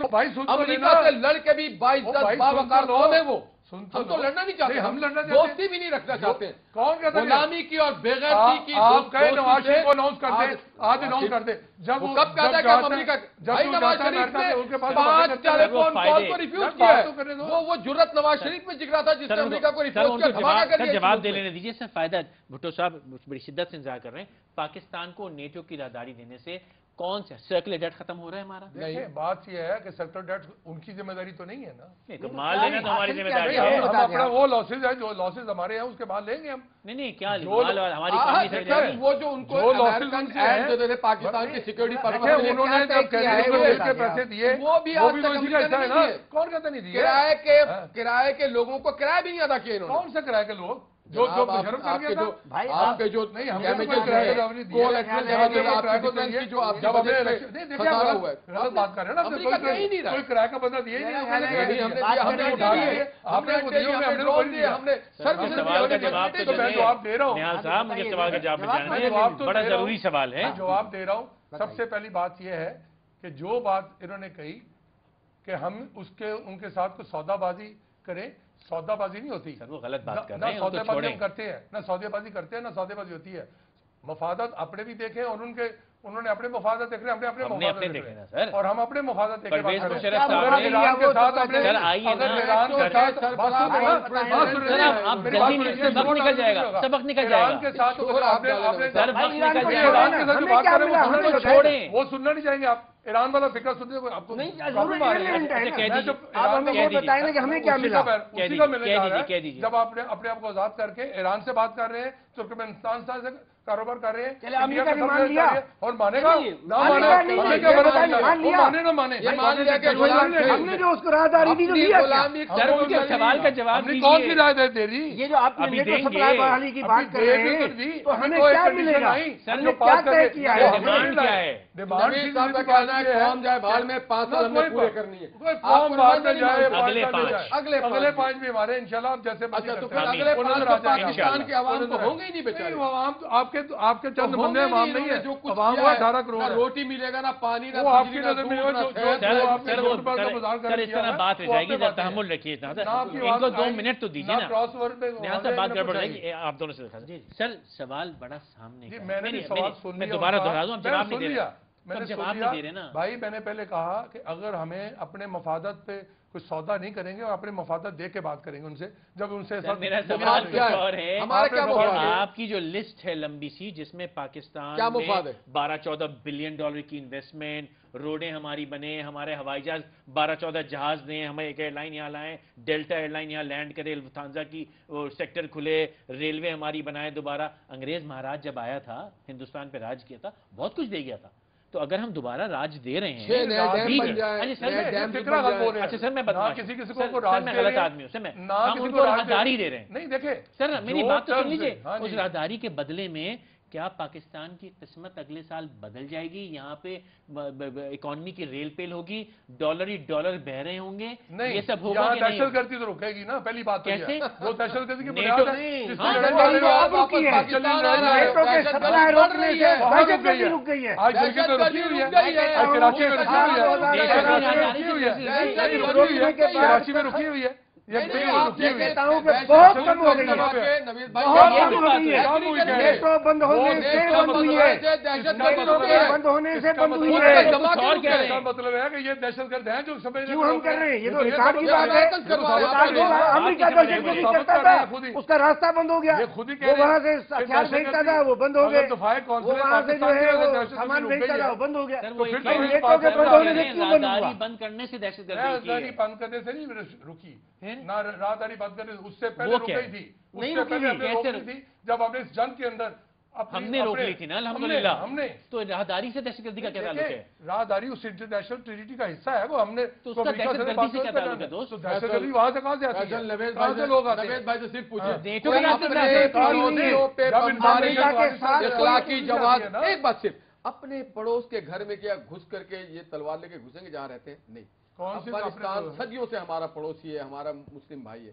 امریکہ سے لڑ کے بھی باعزت باوقار قوم ہے وہ. ہم تو لڑنا نہیں چاہتے, ہم لڑنا دوستی بھی نہیں رکھنا چاہتے. کون کہتا ہے غلامی کی اور بےغیرتی کی آپ کہیں نواز شریف کو اناؤنس کر دیں, آج اناؤنس کر دیں. جب وہ کب کہتا ہے کہ ہم امریکہ, بھائی نواز شریف نے 5 ٹیلیفون کال کو ریفیوز کیا ہے. وہ جرت نواز شریف میں جگرا تھا جس نے امریکہ کو ریفیوز کیا. دھماکہ کریے. جواب دے لینے دیجیے سر. فائدہ بھٹو صاحب بڑی شدت سے انتظار کر رہے ہیں. پاکستان کو نیٹو کی راہداری دینے سے کون سا سرکل ڈیٹ ختم ہو رہا ہے ہمارا؟ نہیں, بات یہ ہے کہ سرکل ڈیٹ ان کی ذمہ داری تو نہیں ہے نا. تو مال لینا تو ہماری ذمہ داری ہے. ہم اپنا وہ لاسز ہے جو لاسز ہمارے ہیں اس کے بعد لیں گے ہم. نہیں کیا ہماری وہ جو ان کو امریکن ایڈ جو دے پاکستان کی سیکورٹی پر انہوں نے جب پیسے دیے وہ بھی آج تک کون کہتا نہیں دیے. کرائے کے لوگوں کو کرایہ بھی نہیں ادا کیے انہوں نے. کون سے کرائے کے لوگ جو مشرف کر گیا تھا آپ کے جو نہیں ہم نے بات کر رہے ہیں نا, کوئی کرایہ کا بدلہ دیا ہی نہیں. جواب دے رہا ہوں صاحب, مجھے سوال کا جواب بڑا ضروری سوال ہے. جواب دے رہا ہوں. سب سے پہلی بات یہ ہے کہ جو بات انہوں نے کہی کہ ہم ان کے ساتھ کوئی سودا بازی کریں, سودا بازی نہیں ہوتی. سر وہ غلط بات کر رہے ہیں. نہ سودے بازی ہم کرتے ہیں, نہ سودے بازی کرتے ہیں, نہ سودے بازی ہوتی ہے. مفادات اپنے بھی دیکھیں اور انہوں نے اپنے مفادات دیکھ رہے ہیں, اپنے مفادات دیکھ رہے ہیں, اور ہم اپنے مفادات دیکھ رہے ہیں. وہ سننا نہیں چاہیں گے آپ. ایران والا فکر سنتے ہیں آپ کو نہیں. جب آپ نے اپنے آپ کو آزاد کر کے ایران سے بات کر رہے ہیں, ترکمانستان سے کاروبار کر رہے ہیں, امریکہ نے مان لیا اور مانے گا نہ مانے نہ مانے. ہم نے جو اس کو راہداری دی سوال کا جواب کون سی رائے دے رہی. یہ جو آپ نے سپلائی بحالی کی بات کر رہے ہیں تو ہمیں کیا ملے گا؟ سر نے کیا طے کیا ہے؟ ڈیمانڈ کیا ہے؟ نبیل صاحب کا کہنا ہے فارم جائے بھال میں 5 سال میں پورے کرنی ہے. فارم بھال میں جائے اگلے 5 بھی ہمارے انشاءاللہ آپ جیسے اگلے 5 تو پاکستان کے عوام کو ہوں گے ہی نہیں بیچارے. آپ کے چند بندے عوام نہیں ہے, جو کچھ عوام کو 18 کروڑ روٹی ملے گا نہ پانی نہ آپ کی نظر میں سر اس طرح بات ہو جائے گی. جب تحمل رکھیے ان کو 2 منٹ تو دیجیے نا. بات گڑبڑ جائے گی. آپ دونوں سے سر سوال بڑا سامنے میں دوبارہ دہرا دوں, جواب نہیں دے رہا. جواب نہیں دے رہے نا بھائی. میں نے پہلے کہا کہ اگر ہمیں اپنے مفادات پہ کوئی سودا نہیں کریں گے اور اپنے مفادات دے کے بات کریں گے ان سے, جب ان سے میرا سوال کچھ اور ہے. آپ کی جو لسٹ ہے لمبی سی جس میں پاکستان میں 12-14 بلین ڈالر کی انویسٹمنٹ, روڈیں ہماری بنے, ہمارے ہوائی جہاز 12-14 جہاز دیں, ہمیں ایک ایئر لائن یہاں لائیں, ڈیلٹا ایئر لائن یہاں لینڈ کرے, لفتھانسا کی سیکٹر کھلے, ریلوے ہماری بنائے دوبارہ. انگریز مہاراج جب آیا تھا ہندوستان پہ راج کیا تھا, بہت کچھ دے گیا تھا. تو اگر ہم دوبارہ راج دے رہے ہیں اچھا سر میں غلط آدمی ہوں, ہم ان کو راہداری دے رہے ہیں. نہیں دیکھیں سر میری بات تو سن لیجیے. اس راہداری کے بدلے میں کیا پاکستان کی قسمت اگلے سال بدل جائے گی؟ یہاں پہ اکانومی کی ریل پیل ہوگی, ڈالر ہی ڈالر بہ رہے ہوں گے, یہ سب ہوگا کہ نہیں؟ دہشت گردی تو رکے گی نا. پہلی بات کیسے وہ دہشت گردی کی کراچی میں رکی ہوئی ہے. بہت کم ہو گئی ہے, میٹرو بند ہونے سے بند ہوئی ہے, بند ہونے سے بند ہوئی ہے. مطلب ہے کہ یہ دہشت گرد ہیں جو کیوں ہم کر رہے ہیں؟ یہ تو ریکارڈ کی بات ہے. امریکہ دہشت گردی کرتا تھا, اس کا راستہ بند ہو گیا. وہ وہاں سے ہتھیار پھینکتا تھا, وہ بند ہو گئے. وہ وہاں سے جو ہے سامان پھینکتا تھا, وہ بند ہو گیا. بند کرنے سے دہشت گردی بند کرنے سے نہیں رکی, نہ راہداری بند کرنے اس سے پہلے رک گئی تھی. اس سے پہلے ہم نے روک لی تھی جب ہم نے اس جنگ کے اندر ہم نے روک لی تھی نا الحمدللہ. ہم نے تو راہداری سے دہشت گردی کا کیا تعلق ہے؟ راہداری اس انٹرنیشنل ٹریٹی کا حصہ ہے, وہ ہم نے تو اس کا دہشت گردی سے کیا تعلق ہے دوست؟ دہشت گردی وہاں سے کہاں سے آتی ہے؟ نوید بھائی سے صرف پوچھیں اخلاقی جواز. ایک بات صرف, اپنے پڑوس کے گھر میں کیا گھس کر کے یہ تلوار لے کے گھسیں گے جہاں رہتے ہیں؟ نہیں. افغانستان صدیوں سے ہمارا پڑوسی ہے, ہمارا مسلم بھائی ہے.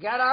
11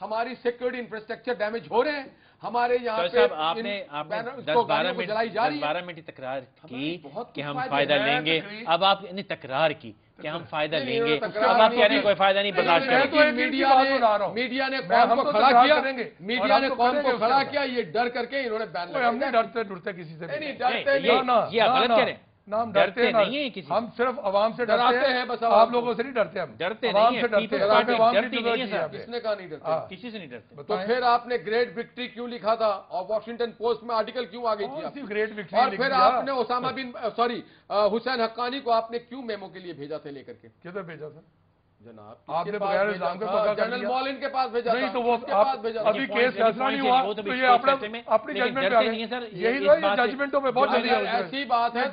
ہماری سیکورٹی انفراسٹرکچر ڈیمیج ہو رہے ہیں، ہمارے یہاں پہ آپ نے 10-12 منٹ تکرار کی کہ ہم فائدہ لیں گے، اب آپ نے تکرار کی کہ ہم فائدہ لیں گے، اب آپ کہہ رہے ہیں کوئی فائدہ نہیں برداشت کریں گے۔ میڈیا نے قوم کو کھڑا کیا، میڈیا نے قوم کو کھڑا کیا، یہ ڈر کر کے انہوں نے بیان لگایا۔ ہم نہیں ڈرتے کسی سے، یہ آپ غلط کہہ رہے ہیں، ہم ڈرتے نہیں ہیں کسی، ہم صرف عوام سے ڈرتے ہیں، بس آپ لوگوں سے نہیں ڈرتے، ہم ڈرتے نہیں ہیں، کس نے کہا نہیں ڈرتے؟ کسی سے نہیں ڈرتے۔ تو پھر آپ نے گریٹ وکٹری کیوں لکھا تھا اور واشنگٹن پوسٹ میں آرٹیکل کیوں آ گئی تھی؟ گریٹ وکٹری، اور پھر آپ نے اسامہ بن حسین حقانی کو آپ نے کیوں میمو کے لیے بھیجا تھا لے کر کے؟ کدھر بھیجا تھا جناب؟ آپ نے بغیر الزام کے پکڑ جنرل مولن کے پاس بھیجا نہیں، تو وہ ابھی کیس فیصلہ نہیں ہوا تو یہ اپنی ججمنٹ پہ آ گئے، یہی تو ججمنٹوں پہ بہت جلدی ایسی بات ہے۔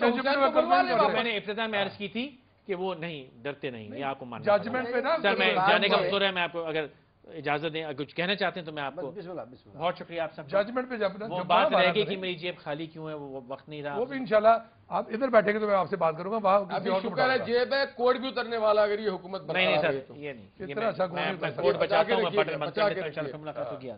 میں نے ابتدا میں عرض کی تھی کہ وہ نہیں ڈرتے نہیں، یہ آپ کو ماننا ججمنٹ پہ نا سر، میں جانے کا منظور ہے، میں آپ کو اگر اجازت دیں کچھ کہنا چاہتے ہیں تو میں آپ کو بہت شکریہ آپ سب ججمنٹ پہ وہ بات رہ گئی کہ میری جیب خالی کیوں ہے، وہ وقت نہیں رہا، وہ بھی انشاءاللہ آپ ادھر بیٹھے گے تو میں آپ سے بات کروں گا، وہاں ابھی شکر ہے جیب ہے، کوڈ بھی اترنے والا اگر یہ حکومت نہیں سر، یہ نہیں، اتنا اچھا میں کوڈ بچاتا ہوں، میں بٹن بند کر دیتا ہوں، انشاءاللہ ملاقات ہوگی۔